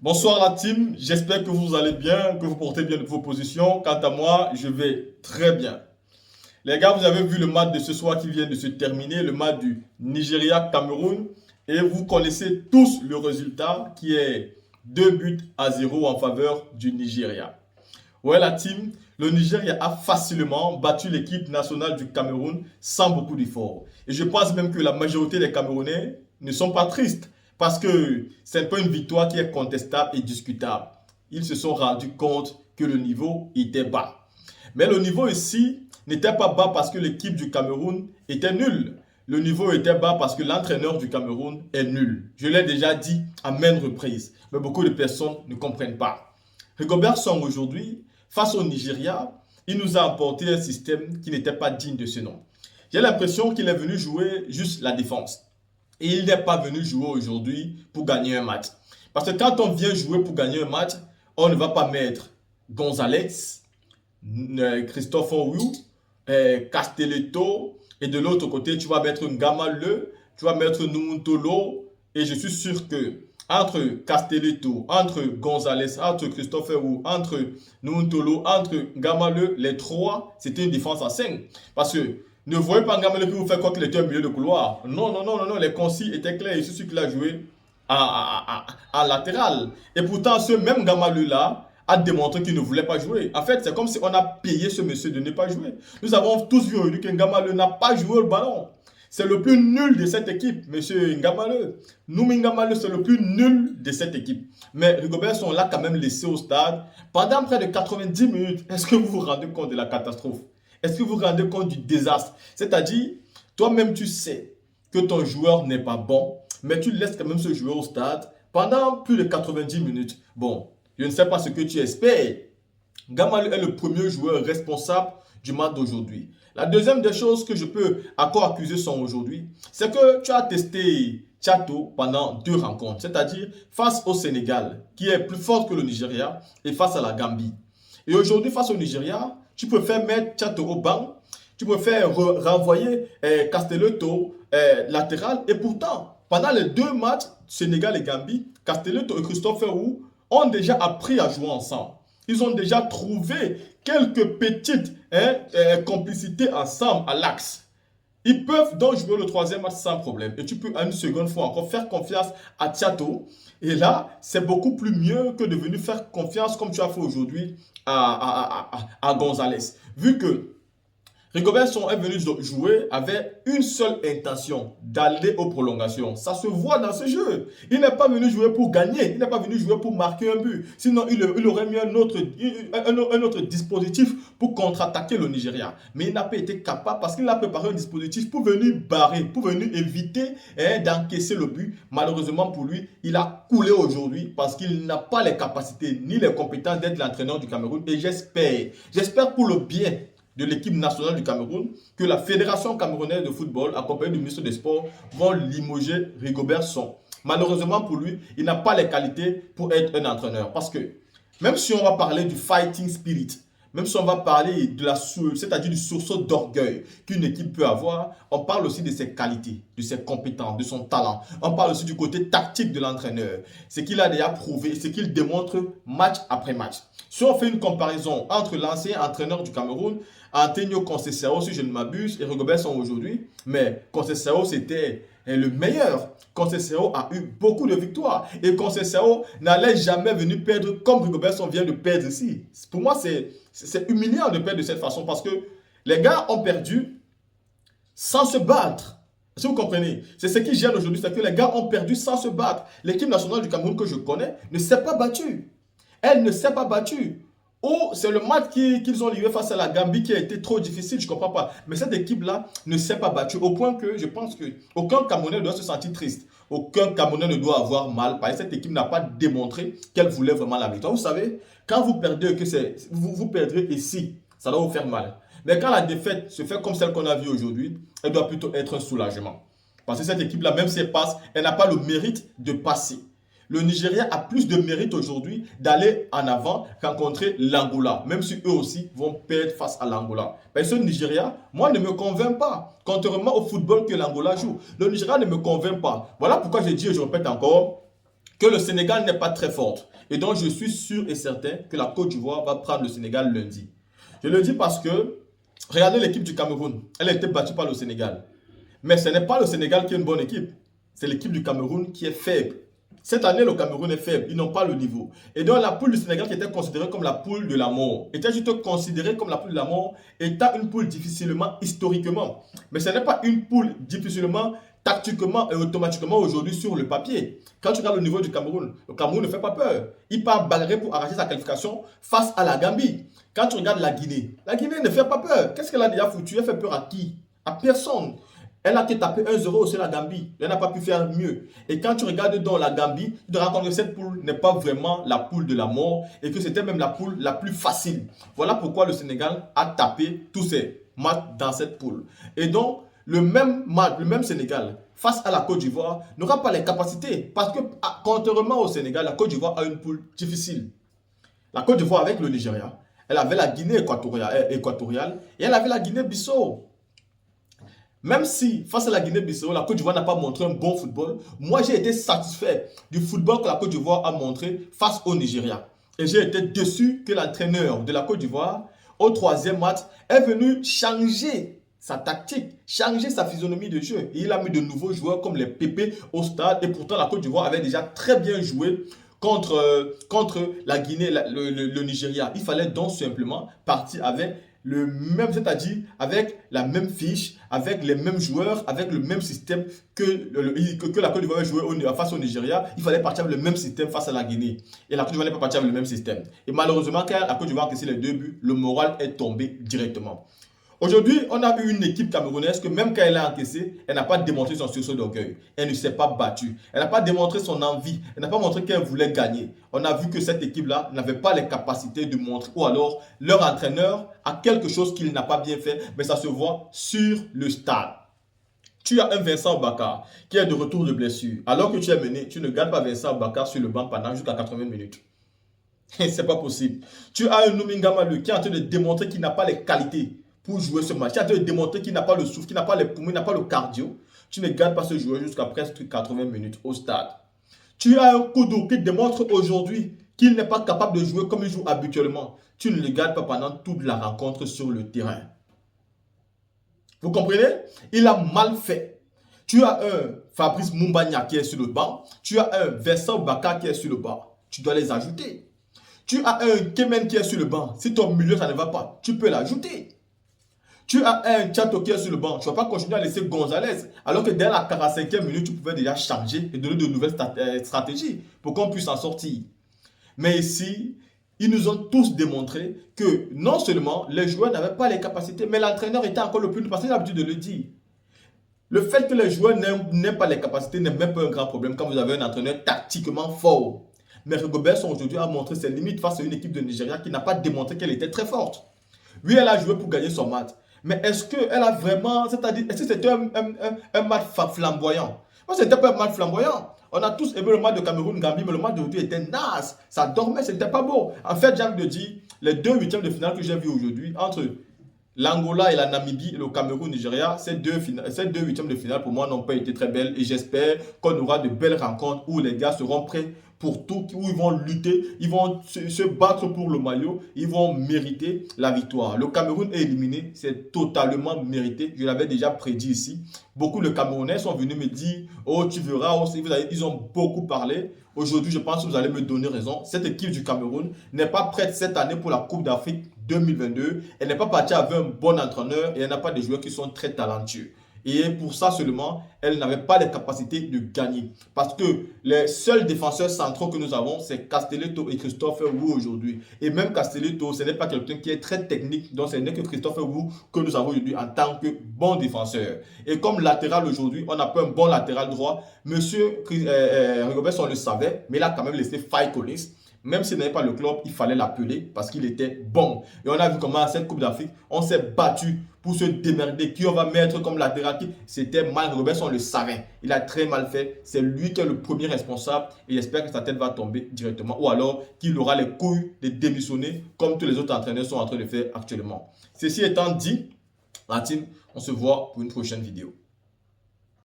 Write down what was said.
Bonsoir la team, j'espère que vous allez bien, que vous portez bien vos positions. Quant à moi, je vais très bien. Les gars, vous avez vu le match de ce soir qui vient de se terminer, le match du Nigeria-Cameroun, et vous connaissez tous le résultat qui est 2 buts à 0 en faveur du Nigeria. Ouais la team, le Nigeria a facilement battu l'équipe nationale du Cameroun sans beaucoup d'efforts. Et je pense même que la majorité des Camerounais ne sont pas tristes parce que c'est pas une victoire qui est contestable et discutable. Ils se sont rendus compte que le niveau était bas. Mais le niveau ici n'était pas bas parce que l'équipe du Cameroun était nulle. Le niveau était bas parce que l'entraîneur du Cameroun est nul. Je l'ai déjà dit à maintes reprises, mais beaucoup de personnes ne comprennent pas. Rigobert Song aujourd'hui, face au Nigeria, il nous a apporté un système qui n'était pas digne de ce nom. J'ai l'impression qu'il est venu jouer juste la défense. Et il n'est pas venu jouer aujourd'hui pour gagner un match. Parce que quand on vient jouer pour gagner un match, on ne va pas mettre Gonzalez, Christophe Onwu, Castelletto, et de l'autre côté, tu vas mettre Ngamale, tu vas mettre Nuntolo, et je suis sûr que entre Castelletto, entre Gonzalez, entre Christophe Onwu, entre Nuntolo, entre Ngamale, les trois, c'était une défense à 5. Parce que ne voyez pas Ngamale qui vous fait quoi qu'il était au milieu de couloir. Non, non, non, non, non, les consignes étaient clairs. Je suis sûr qu'il a joué en latéral. Et pourtant, ce même Ngamale-là, a démontré qu'il ne voulait pas jouer. En fait, c'est comme si on a payé ce monsieur de ne pas jouer. Nous avons tous vu aujourd'hui que Ngamale n'a pas joué le ballon. C'est le plus nul de cette équipe, monsieur Ngamale. Noumi Ngamale, c'est le plus nul de cette équipe. Mais Rigobert sont là quand même laissé au stade pendant près de 90 minutes. Est-ce que vous vous rendez compte de la catastrophe? Est-ce que vous vous rendez compte du désastre? C'est-à-dire, toi-même tu sais que ton joueur n'est pas bon, mais tu laisses quand même ce joueur au stade pendant plus de 90 minutes. Bon, je ne sais pas ce que tu espères. Gamal est le premier joueur responsable du match d'aujourd'hui. La deuxième des choses que je peux encore accuser son aujourd'hui, c'est que tu as testé Tchato pendant 2 rencontres, c'est-à-dire face au Sénégal, qui est plus fort que le Nigeria, et face à la Gambie. Et aujourd'hui, face au Nigeria, tu préfères mettre Tchato au banc, tu préfères renvoyer Castelletto latéral, et pourtant, pendant les 2 matchs, Sénégal et Gambie, Castelletto et Christophe Roux ont déjà appris à jouer ensemble. Ils ont déjà trouvé quelques petites complicités ensemble à l'axe. Ils peuvent donc jouer le troisième match sans problème. Et tu peux une seconde fois encore faire confiance à Tchato. Et là, c'est beaucoup plus mieux que de venir faire confiance comme tu as fait aujourd'hui à Gonzalez. Vu que Rigobert Song est venu jouer avec une seule intention, d'aller aux prolongations. Ça se voit dans ce jeu. Il n'est pas venu jouer pour gagner, il n'est pas venu jouer pour marquer un but. Sinon, il aurait mis un autre dispositif pour contre-attaquer le Nigeria. Mais il n'a pas été capable parce qu'il a préparé un dispositif pour venir barrer, pour venir éviter d'encaisser le but. Malheureusement pour lui, il a coulé aujourd'hui parce qu'il n'a pas les capacités ni les compétences d'être l'entraîneur du Cameroun. Et j'espère pour le bien de l'équipe nationale du Cameroun que la Fédération camerounaise de football, accompagnée du ministre des Sports, vont limoger Rigobert Song. Malheureusement pour lui, il n'a pas les qualités pour être un entraîneur. Parce que même si on va parler du fighting spirit, même si on va parler de c'est-à-dire du sursaut d'orgueil qu'une équipe peut avoir, on parle aussi de ses qualités, de ses compétences, de son talent. On parle aussi du côté tactique de l'entraîneur. Ce qu'il a déjà prouvé, ce qu'il démontre match après match. Si on fait une comparaison entre l'ancien entraîneur du Cameroun, Antonio Conceição, si je ne m'abuse, et Rigobert Song aujourd'hui, mais Conceição c'était le meilleur. Conceição a eu beaucoup de victoires et Conceição n'allait jamais venir perdre comme Rigobert Song vient de perdre ici. Pour moi, c'est humiliant de perdre de cette façon parce que les gars ont perdu sans se battre. Si vous comprenez, c'est ce qui gêne aujourd'hui, c'est que les gars ont perdu sans se battre. L'équipe nationale du Cameroun que je connais ne s'est pas battue. Elle ne s'est pas battue. Ou c'est le match qu'ils ont livré face à la Gambie qui a été trop difficile, je ne comprends pas. Mais cette équipe-là ne s'est pas battue au point que je pense qu'aucun Camerounais doit se sentir triste. Aucun Camerounais ne doit avoir mal parce que cette équipe n'a pas démontré qu'elle voulait vraiment la victoire. Vous savez, quand vous perdez, vous perdrez ici, ça doit vous faire mal. Mais quand la défaite se fait comme celle qu'on a vue aujourd'hui, elle doit plutôt être un soulagement. Parce que cette équipe-là, même si elle passe, elle n'a pas le mérite de passer. Le Nigeria a plus de mérite aujourd'hui d'aller en avant rencontrer l'Angola, même si eux aussi vont perdre face à l'Angola. Parce que le Nigeria, moi, ne me convainc pas, contrairement au football que l'Angola joue. Le Nigeria ne me convainc pas. Voilà pourquoi je dis et je répète encore que le Sénégal n'est pas très forte. Et donc, je suis sûr et certain que la Côte d'Ivoire va prendre le Sénégal lundi. Je le dis parce que, regardez l'équipe du Cameroun. Elle a été battue par le Sénégal. Mais ce n'est pas le Sénégal qui est une bonne équipe. C'est l'équipe du Cameroun qui est faible. Cette année, le Cameroun est faible. Ils n'ont pas le niveau. Et donc, la poule du Sénégal qui était considérée comme la poule de la mort, était juste considérée comme la poule de la mort, étant une poule difficilement historiquement. Mais ce n'est pas une poule difficilement tactiquement et automatiquement aujourd'hui sur le papier. Quand tu regardes le niveau du Cameroun, le Cameroun ne fait pas peur. Il part bagarrer pour arracher sa qualification face à la Gambie. Quand tu regardes la Guinée ne fait pas peur. Qu'est-ce qu'elle a déjà foutu? Elle fait peur à qui? À personne. Elle a été tapé 1-0 aussi la Gambie. Elle n'a pas pu faire mieux. Et quand tu regardes dans la Gambie, tu te rends compte que cette poule n'est pas vraiment la poule de la mort et que c'était même la poule la plus facile. Voilà pourquoi le Sénégal a tapé tous ses matchs dans cette poule. Et donc, le même match, le même Sénégal, face à la Côte d'Ivoire, n'aura pas les capacités. Parce que, contrairement au Sénégal, la Côte d'Ivoire a une poule difficile. La Côte d'Ivoire avec le Nigeria, elle avait la Guinée équatoriale et elle avait la Guinée-Bissau. Même si, face à la Guinée-Bissau, la Côte d'Ivoire n'a pas montré un bon football, moi j'ai été satisfait du football que la Côte d'Ivoire a montré face au Nigeria. Et j'ai été déçu que l'entraîneur de la Côte d'Ivoire, au troisième match, est venu changer sa tactique, changer sa physionomie de jeu. Et il a mis de nouveaux joueurs comme les Pépé au stade. Et pourtant, la Côte d'Ivoire avait déjà très bien joué contre la Guinée, le Nigeria. Il fallait donc simplement partir avec le même, c'est-à-dire avec la même fiche, avec les mêmes joueurs, avec le même système que la Côte d'Ivoire avait joué face au Nigeria. Il fallait partir avec le même système face à la Guinée. Et la Côte d'Ivoire n'est pas partie avec le même système. Et malheureusement, quand la Côte d'Ivoire a cassé les 2 buts, le moral est tombé directement. Aujourd'hui, on a eu une équipe camerounaise que même quand elle a encaissé, elle n'a pas démontré son sursaut d'orgueil. Elle ne s'est pas battue. Elle n'a pas démontré son envie. Elle n'a pas montré qu'elle voulait gagner. On a vu que cette équipe-là n'avait pas les capacités de montrer. Ou alors, leur entraîneur a quelque chose qu'il n'a pas bien fait, mais ça se voit sur le stade. Tu as un Vincent Bakar qui est de retour de blessure. Alors que tu es mené, tu ne gardes pas Vincent Bakar sur le banc pendant jusqu'à 80 minutes. C'est pas possible. Tu as un Noumingama qui est en train de démontrer qu'il n'a pas les qualités pour jouer ce match. Tu as de démontrer qu'il n'a pas le souffle, qu'il n'a pas les poumons, qu'il n'a pas le cardio. Tu ne gardes pas ce joueur jusqu'à presque 80 minutes au stade. Tu as un Koudou qui démontre aujourd'hui qu'il n'est pas capable de jouer comme il joue habituellement. Tu ne le gardes pas pendant toute la rencontre sur le terrain. Vous comprenez? Il a mal fait. Tu as un Fabrice Moumbagna qui est sur le banc. Tu as un Vincent Bakar qui est sur le banc. Tu dois les ajouter. Tu as un Kemen qui est sur le banc. Si ton milieu, ça ne va pas, tu peux l'ajouter. Tu as un Tchato qui est sur le banc. Tu ne vas pas continuer à laisser Gonzalez. Alors que dès la 45e minute, tu pouvais déjà changer et donner de nouvelles stratégies pour qu'on puisse en sortir. Mais ici, ils nous ont tous démontré que non seulement les joueurs n'avaient pas les capacités, mais l'entraîneur était encore le plus... Parce qu'il a l'habitude de le dire. Le fait que les joueurs n'aient pas les capacités n'est même pas un grand problème quand vous avez un entraîneur tactiquement fort. Mais Rigobert aujourd'hui a montré ses limites face à une équipe de Nigeria qui n'a pas démontré qu'elle était très forte. Oui, elle a joué pour gagner son match. Mais est-ce qu'elle a vraiment... C'est-à-dire, est-ce que c'était un match flamboyant? Moi, c'était pas un match flamboyant. On a tous aimé le match de Cameroun-Gambie, mais le match d'aujourd'hui était naze. Ça dormait, c'était pas beau. En fait, j'ai envie de dire, les 2 huitièmes de finale que j'ai vus aujourd'hui, entre l'Angola et la Namibie et le Cameroun-Nigeria, ces deux huitièmes de finale, pour moi, n'ont pas été très belles. Et j'espère qu'on aura de belles rencontres où les gars seront prêts pour tout, où ils vont lutter, ils vont se battre pour le maillot, ils vont mériter la victoire. Le Cameroun est éliminé, c'est totalement mérité. Je l'avais déjà prédit ici. Beaucoup de Camerounais sont venus me dire, oh tu verras, ils ont beaucoup parlé. Aujourd'hui, je pense que vous allez me donner raison. Cette équipe du Cameroun n'est pas prête cette année pour la Coupe d'Afrique 2022. Elle n'est pas partie avec un bon entraîneur et elle n'a pas des joueurs qui sont très talentueux. Et pour ça seulement, elle n'avait pas les capacités de gagner. Parce que les seuls défenseurs centraux que nous avons, c'est Castelletto et Christophe Wu aujourd'hui. Et même Castelletto, ce n'est pas quelqu'un qui est très technique. Donc ce n'est que Christophe Wu que nous avons aujourd'hui en tant que bon défenseur. Et comme latéral aujourd'hui, on n'a pas un bon latéral droit. Monsieur Rigobert, on le savait, mais il a quand même laissé Faye Collins. Même s'il n'avait pas le club, il fallait l'appeler parce qu'il était bon. Et on a vu comment à cette Coupe d'Afrique, on s'est battu pour se démerder. Qui on va mettre comme latéral? C'était mal. Robert, on le savait. Il a très mal fait. C'est lui qui est le premier responsable. Et j'espère que sa tête va tomber directement. Ou alors qu'il aura les couilles de démissionner comme tous les autres entraîneurs sont en train de faire actuellement. Ceci étant dit, la team, on se voit pour une prochaine vidéo.